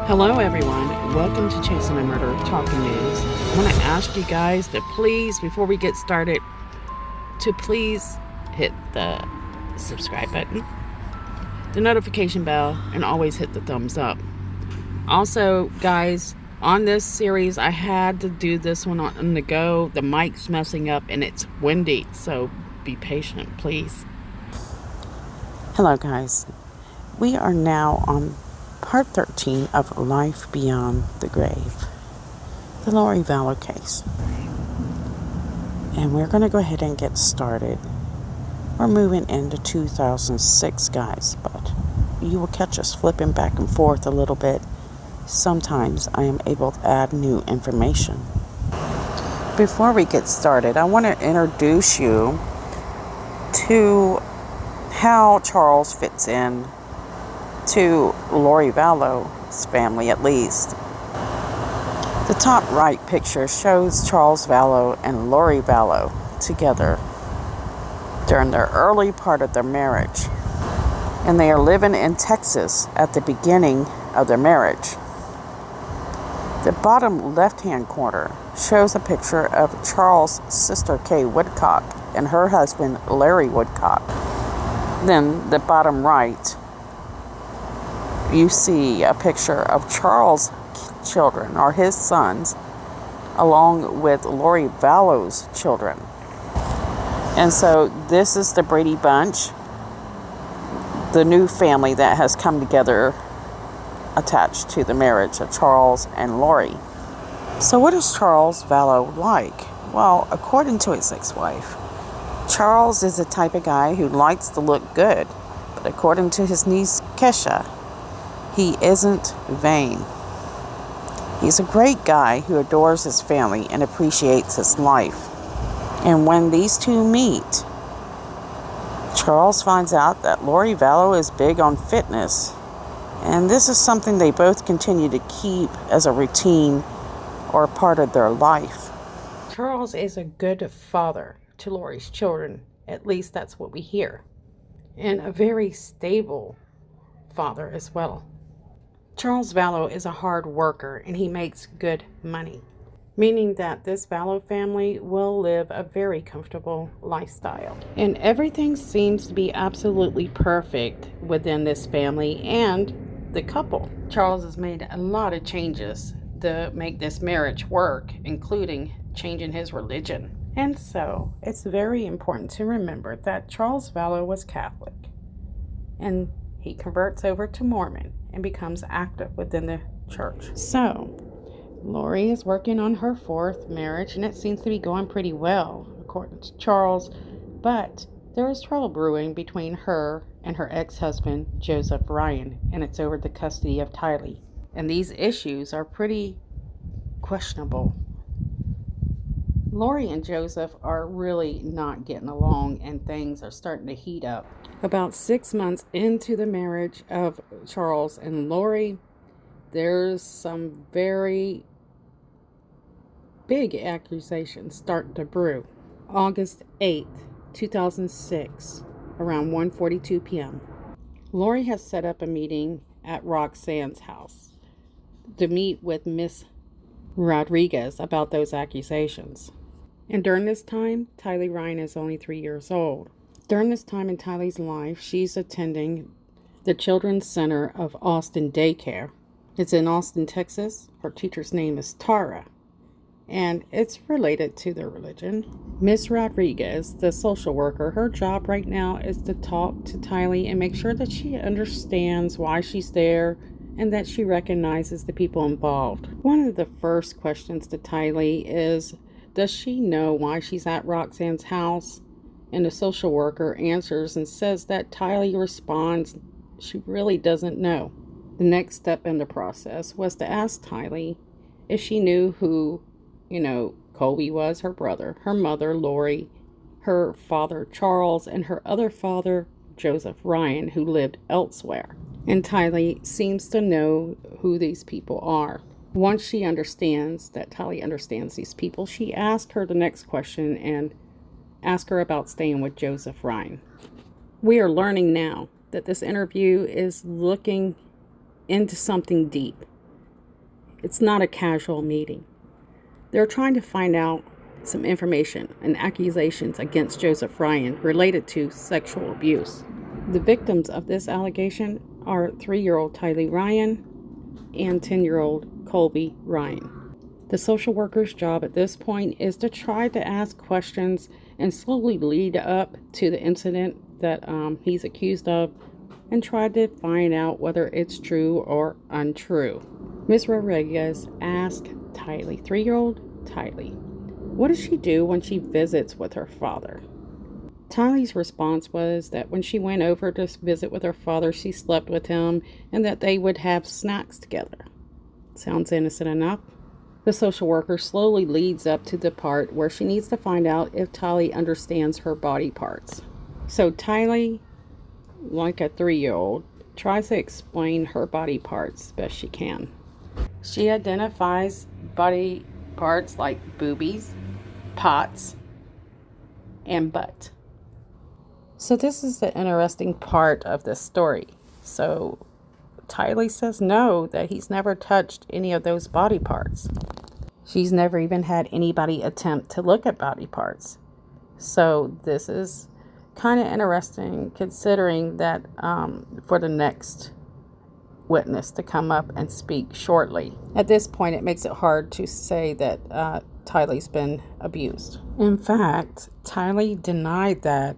Hello everyone, welcome to Chasing a Murder Talking News. I want to ask you guys to please, before we get started, to please hit the subscribe button, the notification bell, and always hit the thumbs up. Also, guys, on this series, I had to do this one on the go. The mic's messing up and it's windy, so be patient, please. Hello guys, we are now on Part 13 of Life Beyond the Grave, the Vallow case. And we're going to go ahead and get started. We're moving into 2006, guys, but you will catch us flipping back and forth a little bit. Sometimes I am able to add new information. Before we get started, I want to introduce you to how Charles fits in to Lori Vallow's family, at least. The top right picture shows Charles Vallow and Lori Vallow together during their early part of their marriage, and they are living in Texas at the beginning of their marriage. The bottom left-hand corner shows a picture of Charles' sister Kay Woodcock and her husband Larry Woodcock. Then the bottom right, you see a picture of Charles' children, or his sons, along with Lori Vallow's children. And so this is the Brady Bunch, the new family that has come together attached to the marriage of Charles and Lori. So what is Charles Vallow like? Well, according to his ex-wife, Charles is the type of guy who likes to look good, but according to his niece Kesha, he isn't vain. He's a great guy who adores his family and appreciates his life. And when these two meet, Charles finds out that Lori Vallow is big on fitness, and this is something they both continue to keep as a routine or part of their life. Charles is a good father to Lori's children, at least that's what we hear, and a very stable father as well. Charles Vallow is a hard worker and he makes good money, meaning that this Vallow family will live a very comfortable lifestyle. And everything seems to be absolutely perfect within this family and the couple. Charles has made a lot of changes to make this marriage work, including changing his religion. And so it's very important to remember that Charles Vallow was Catholic, and he converts over to Mormon and becomes active within the church. So, Lori is working on her fourth marriage, and it seems to be going pretty well, according to Charles. But there is trouble brewing between her and her ex-husband, Joseph Ryan, and it's over the custody of Tylee. And these issues are pretty questionable. Lori and Joseph are really not getting along, and things are starting to heat up. About 6 months into the marriage of Charles and Lori, there's some very big accusations starting to brew. August 8th, 2006, around 1:42 p.m. Lori has set up a meeting at Roxanne's house to meet with Miss Rodriguez about those accusations. And during this time, Tylee Ryan is only 3 years old. During this time in Tylee's life, she's attending the Children's Center of Austin Daycare. It's in Austin, Texas. Her teacher's name is Tara, and it's related to their religion. Miss Rodriguez, the social worker, her job right now is to talk to Tylee and make sure that she understands why she's there and that she recognizes the people involved. One of the first questions to Tylee is, does she know why she's at Roxanne's house? And the social worker answers and says that Tylee responds she really doesn't know. The next step in the process was to ask Tylee if she knew who, Colby was, her brother, her mother, Lori, her father, Charles, and her other father, Joseph Ryan, who lived elsewhere. And Tylee seems to know who these people are. Once she understands that Tylee understands these people, she asks her the next question and ask her about staying with Joseph Ryan. We are learning now that this interview is looking into something deep. It's not a casual meeting. They're trying to find out some information and accusations against Joseph Ryan related to sexual abuse. The victims of this allegation are 3-year-old Tylee Ryan and 10-year-old Colby Ryan. The social worker's job at this point is to try to ask questions and slowly lead up to the incident that he's accused of and try to find out whether it's true or untrue. Ms. Rodriguez asked Tylee, 3-year-old Tylee, what does she do when she visits with her father? Tylee's response was that when she went over to visit with her father, she slept with him and that they would have snacks together. Sounds innocent enough. The social worker slowly leads up to the part where she needs to find out if Tylee understands her body parts. So Tylee, like a 3-year-old, tries to explain her body parts best she can. She identifies body parts like boobies, pots, and butt. So this is the interesting part of this story. So Tylee says no, that he's never touched any of those body parts. She's never even had anybody attempt to look at body parts. So this is kind of interesting considering that for the next witness to come up and speak shortly. At this point, it makes it hard to say that Tylee's been abused. In fact, Tylee denied that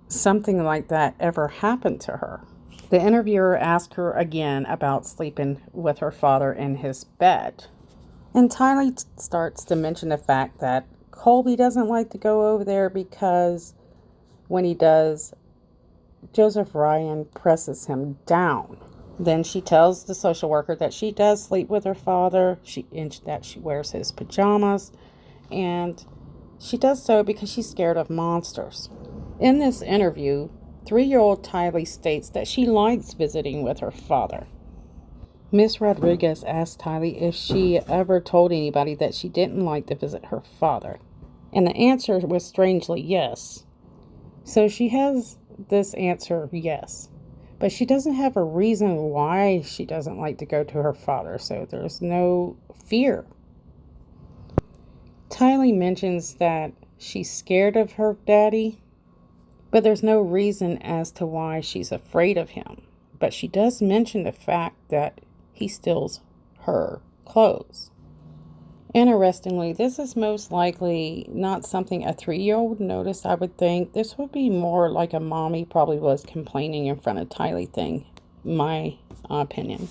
something like that ever happened to her. The interviewer asked her again about sleeping with her father in his bed. And Tylee starts to mention the fact that Colby doesn't like to go over there because when he does, Joseph Ryan presses him down. Then she tells the social worker that she does sleep with her father, that she wears his pajamas, and she does so because she's scared of monsters. In this interview, 3-year-old Tylee states that she likes visiting with her father. Miss Rodriguez asked Tylee if she ever told anybody that she didn't like to visit her father, and the answer was strangely yes. So she has this answer yes, but she doesn't have a reason why she doesn't like to go to her father, so there's no fear. Tylee mentions that she's scared of her daddy, but there's no reason as to why she's afraid of him. But she does mention the fact that he steals her clothes. Interestingly, this is most likely not something a 3-year-old noticed, I would think. This would be more like a mommy probably was complaining in front of Tylee thing, my opinion.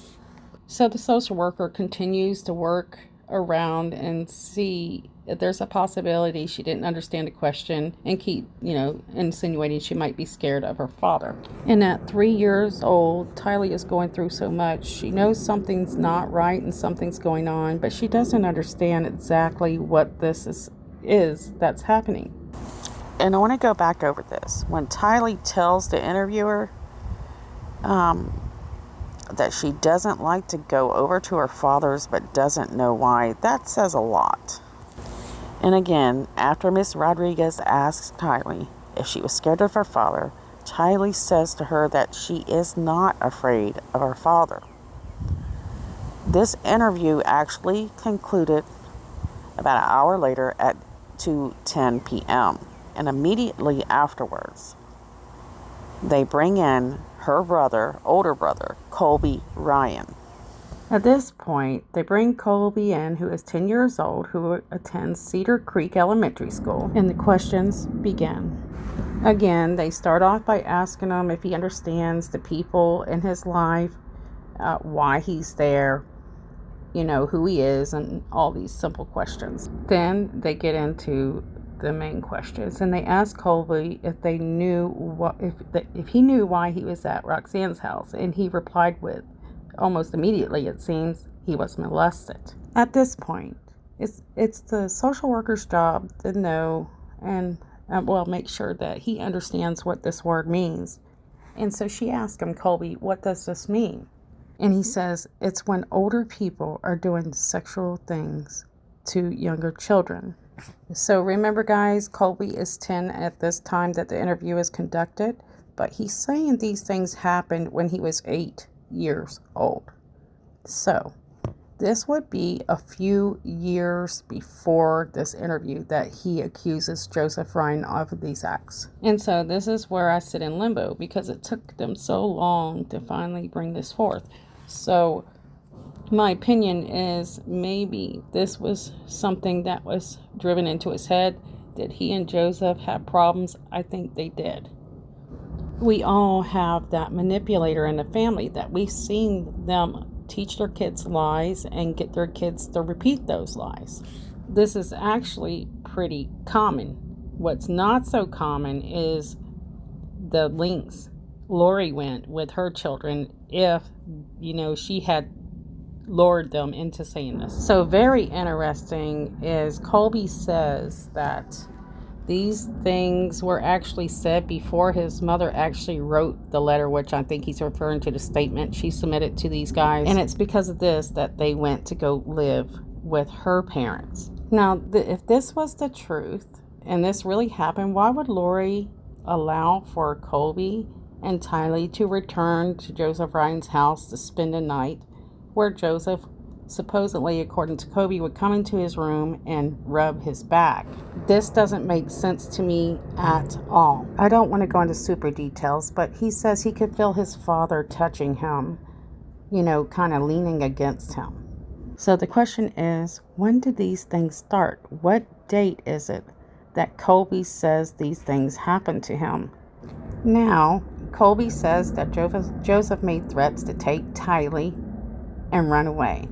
So the social worker continues to work around and see if there's a possibility she didn't understand the question and keep, insinuating she might be scared of her father. And at 3 years old, Tylee is going through so much. She knows something's not right and something's going on, but she doesn't understand exactly what this is that's happening. And I want to go back over this. When Tylee tells the interviewer that she doesn't like to go over to her father's but doesn't know why, that says a lot. And again, after Miss Rodriguez asks Tylee if she was scared of her father, Tylee says to her that she is not afraid of her father. This interview actually concluded about an hour later at 2:10 p.m. And immediately afterwards, they bring in her older brother, Colby Ryan. At this point, they bring Colby in, who is 10 years old, who attends Cedar Creek Elementary School, and the questions begin. Again, they start off by asking him if he understands the people in his life, why he's there, who he is, and all these simple questions. Then they get into the main questions, and they ask Colby if they knew if he knew why he was at Roxanne's house, and he replied with, almost immediately, it seems, he was molested. At this point, it's the social worker's job to know and make sure that he understands what this word means. And so she asked him, Colby, what does this mean? And he says, it's when older people are doing sexual things to younger children. So remember, guys, Colby is 10 at this time that the interview is conducted, but he's saying these things happened when he was 8 years old. So this would be a few years before this interview that he accuses Joseph Ryan of these acts. And so this is where I sit in limbo, because it took them so long to finally bring this forth. So my opinion is maybe this was something that was driven into his head. Did he and Joseph have problems? I think they did. We all have that manipulator in the family that we've seen them teach their kids lies and get their kids to repeat those lies. This is actually pretty common. What's not so common is the lengths Lori went with her children if, she had lured them into saying this. So very interesting is Colby says that these things were actually said before his mother actually wrote the letter, which I think he's referring to the statement she submitted to these guys. And it's because of this that they went to go live with her parents. Now, if this was the truth and this really happened, why would Lori allow for Colby and Tylee to return to Joseph Ryan's house to spend a night where Joseph, supposedly, according to Colby, would come into his room and rub his back? This doesn't make sense to me at all. I don't want to go into super details, but he says he could feel his father touching him, kind of leaning against him. So the question is, when did these things start? What date is it that Colby says these things happened to him? Now, Colby says that Joseph made threats to take Tylee and run away,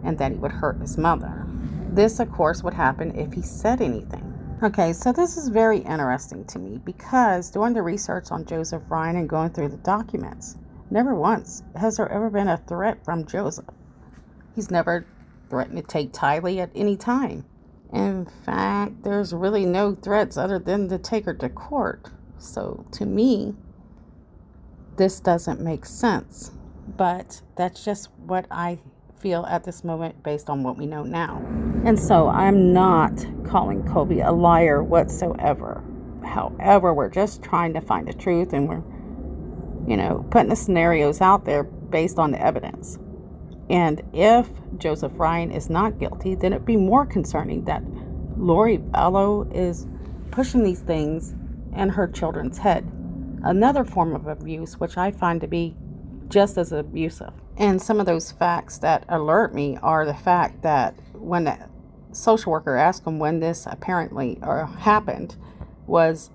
and that he would hurt his mother. This, of course, would happen if he said anything. Okay, so this is very interesting to me, because doing the research on Joseph Ryan and going through the documents, never once has there ever been a threat from Joseph. He's never threatened to take Tylee at any time. In fact, there's really no threats other than to take her to court. So to me, this doesn't make sense. But that's just what I feel at this moment based on what we know now. And so I'm not calling Colby a liar whatsoever. However, we're just trying to find the truth, and we're, putting the scenarios out there based on the evidence. And if Joseph Ryan is not guilty, then it'd be more concerning that Lori Vallow is pushing these things in her children's head. Another form of abuse, which I find to be just as abusive. And some of those facts that alert me are the fact that when the social worker asked him when this apparently happened, was,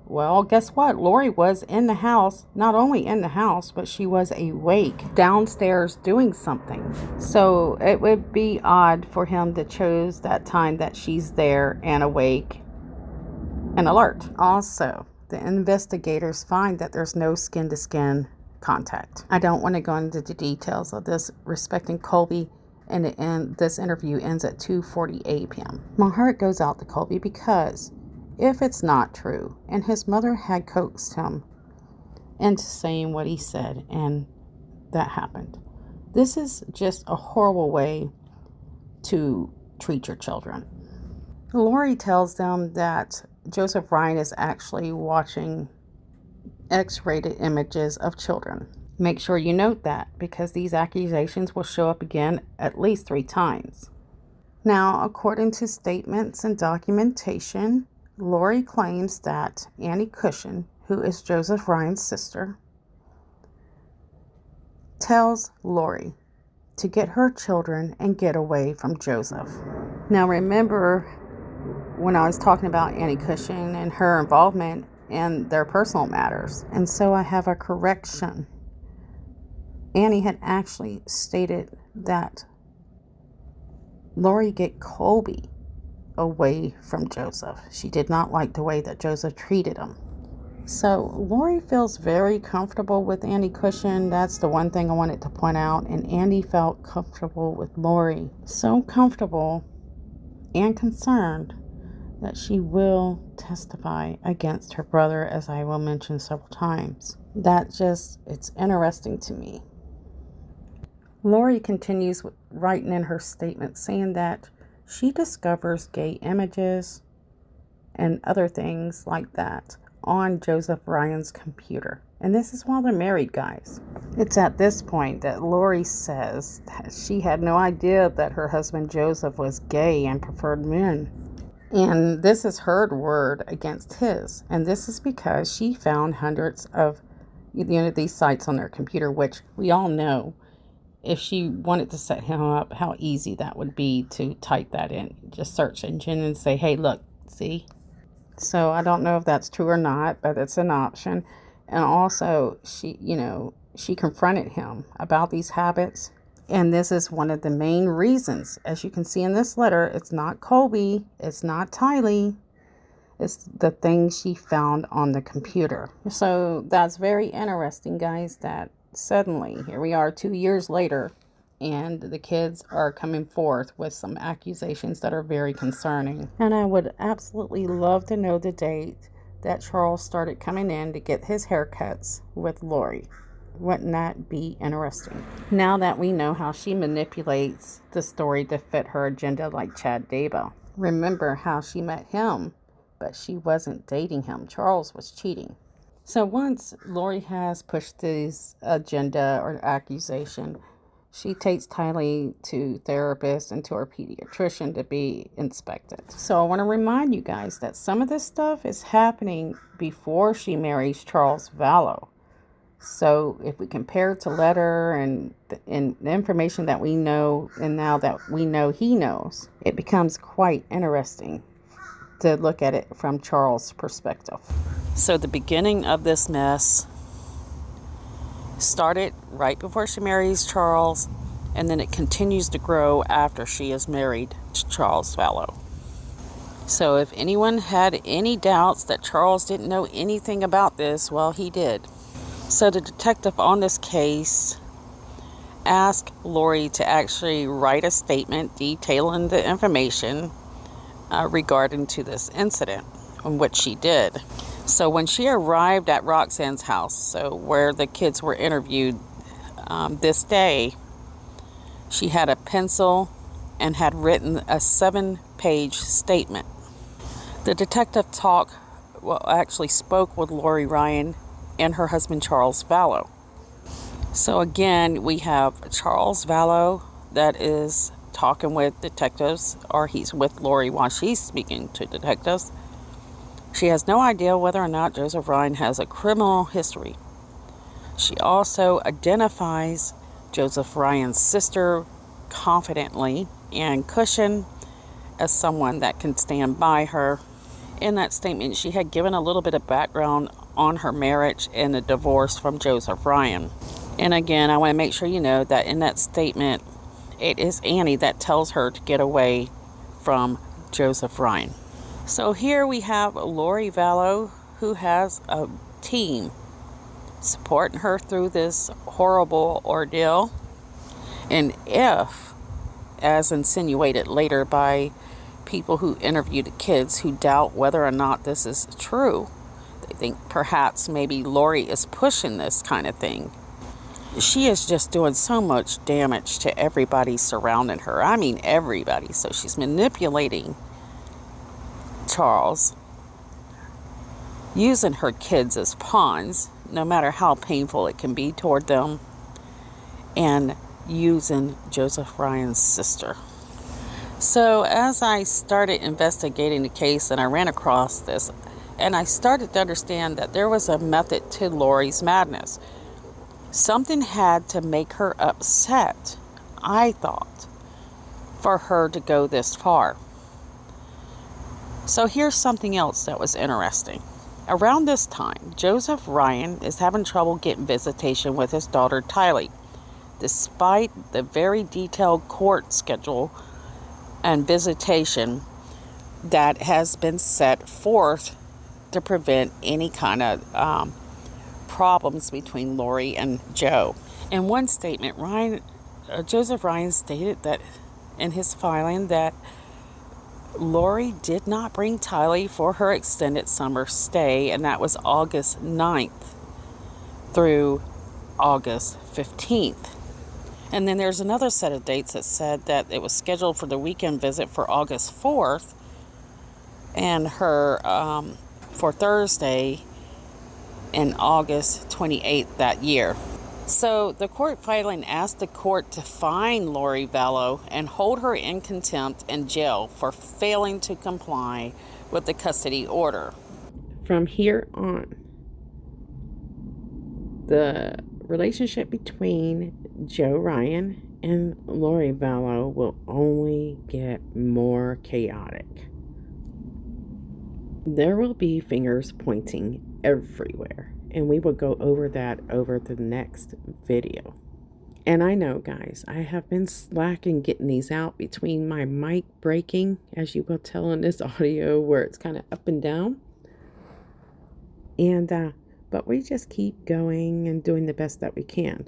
well, guess what? Lori was in the house, not only in the house, but she was awake downstairs doing something. So it would be odd for him to choose that time that she's there and awake and alert. Also, the investigators find that there's no skin-to-skin contact. I don't want to go into the details of this respecting Colby, and this interview ends at 2:48 p.m. My heart goes out to Colby, because if it's not true and his mother had coaxed him into saying what he said and that happened, this is just a horrible way to treat your children. Lori tells them that Joseph Ryan is actually watching X-rated images of children. Make sure you note that, because these accusations will show up again at least 3 times. Now, according to statements and documentation, Lori claims that Annie Cushion, who is Joseph Ryan's sister, tells Lori to get her children and get away from Joseph. Now, remember when I was talking about Annie Cushion and her involvement in their personal matters. And so I have a correction. Annie had actually stated that Lori get Colby away from Joseph. She did not like the way that Joseph treated him. So Lori feels very comfortable with Annie Cushion. That's the one thing I wanted to point out. And Annie felt comfortable with Lori. So comfortable and concerned that she will testify against her brother, as I will mention several times. It's interesting to me. Lori continues writing in her statement, saying that she discovers gay images and other things like that on Joseph Ryan's computer. And this is while they're married, guys. It's at this point that Lori says that she had no idea that her husband Joseph was gay and preferred men. And this is her word against his. And this is because she found hundreds of these sites on their computer, which we all know if she wanted to set him up, how easy that would be to type that in. Just search engine and say, hey, look, see? So I don't know if that's true or not, but it's an option. And also, she confronted him about these habits. And this is one of the main reasons. As you can see in this letter, it's not Colby, it's not Tylee. It's the things she found on the computer. So that's very interesting, guys, that suddenly, here we are 2 years later, and the kids are coming forth with some accusations that are very concerning. And I would absolutely love to know the date that Charles started coming in to get his haircuts with Lori. Wouldn't that be interesting? Now that we know how she manipulates the story to fit her agenda like Chad Daybell. Remember how she met him, but she wasn't dating him. Charles was cheating. So once Lori has pushed this agenda or accusation, she takes Tylee to therapist and to her pediatrician to be inspected. So I want to remind you guys that some of this stuff is happening before she marries Charles Vallow. So if we compare it to letter and the information that we know, and now that we know he knows, it becomes quite interesting to look at it from Charles' perspective. So the beginning of this mess started right before she marries Charles, and then it continues to grow after she is married to Charles Vallow. So if anyone had any doubts that Charles didn't know anything about this, well, he did. So the detective on this case asked Lori to actually write a statement detailing the information regarding to this incident, which she did. So when she arrived at Roxanne's house, so where the kids were interviewed this day, she had a pencil and had written a 7-page statement. The detective actually spoke with Lori Ryan and her husband Charles Vallow. So again, we have Charles Vallow that is talking with detectives, or he's with Lori while she's speaking to detectives. She has no idea whether or not Joseph Ryan has a criminal history. She also identifies Joseph Ryan's sister confidently and Cushion as someone that can stand by her. In that statement, she had given a little bit of background on her marriage and the divorce from Joseph Ryan. And again, I want to make sure you know that in that statement, it is Annie that tells her to get away from Joseph Ryan. So here we have Lori Vallow, who has a team supporting her through this horrible ordeal. And if, as insinuated later by people who interviewed the kids who doubt whether or not this is true, they think perhaps maybe Lori is pushing this kind of thing. She is just doing so much damage to everybody surrounding her. I mean, everybody. So she's manipulating Charles, using her kids as pawns, no matter how painful it can be toward them, and using Joseph Ryan's sister. So as I started investigating the case and I ran across this, and I started to understand that there was a method to Lori's madness. Something had to make her upset, I thought, for her to go this far. So here's something else that was interesting. Around this time, Joseph Ryan is having trouble getting visitation with his daughter Tylee, despite the very detailed court schedule and visitation that has been set forth to prevent any kind of problems between Lori and Joe. In one statement, Joseph Ryan stated that in his filing that Lori did not bring Tylee for her extended summer stay, and that was August 9th through August 15th. And then there's another set of dates that said that it was scheduled for the weekend visit for August 4th, and her for Thursday in August 28th that year. So the court filing asked the court to fine Lori Vallow and hold her in contempt and jail for failing to comply with the custody order. From here on, the relationship between Joe Ryan and Lori Vallow will only get more chaotic. There will be fingers pointing everywhere, and we will go over that over the next video. And I know, guys, I have been slacking getting these out between my mic breaking, as you will tell in this audio where it's kind of up and down. And but we just keep going and doing the best that we can.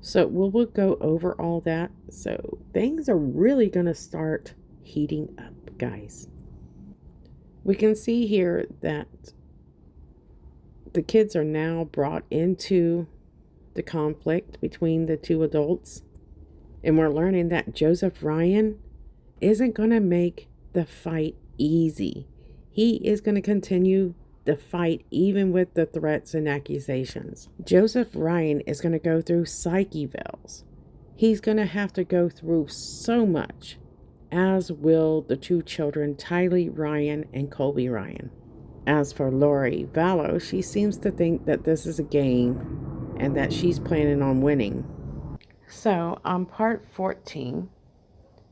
So we'll go over all that. So things are really going to start heating up, guys. We can see here that the kids are now brought into the conflict between the two adults. And we're learning that Joseph Ryan isn't going to make the fight easy. He is going to continue the fight even with the threats and accusations. Joseph Ryan is going to go through psyche evals. He's going to have to go through so much, as will the two children, Tylee Ryan and Colby Ryan. As for Lori Vallow, she seems to think that this is a game and that she's planning on winning. So on part 14,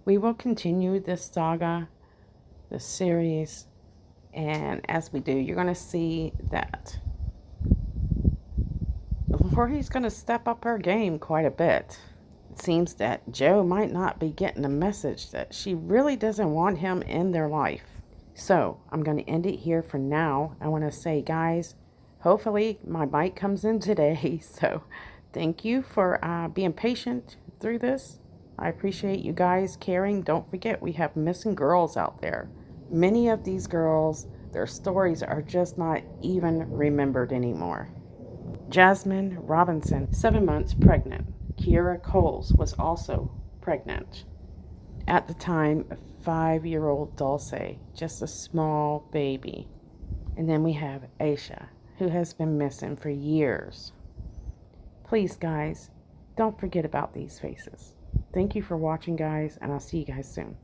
we will continue this saga, the series, and as we do, you're going to see that Lori's going to step up her game quite a bit. It seems that Joe might not be getting the message that she really doesn't want him in their life. So I'm going to end it here for now. I want to say, guys, hopefully my mic comes in today. So thank you for being patient through this. I appreciate you guys caring. Don't forget, we have missing girls out there. Many of these girls, their stories are just not even remembered anymore. Jasmine Robinson, 7 months pregnant. Kiera Coles was also pregnant. At the time, a 5-year-old Dulce, just a small baby. And then we have Aisha, who has been missing for years. Please, guys, don't forget about these faces. Thank you for watching, guys, and I'll see you guys soon.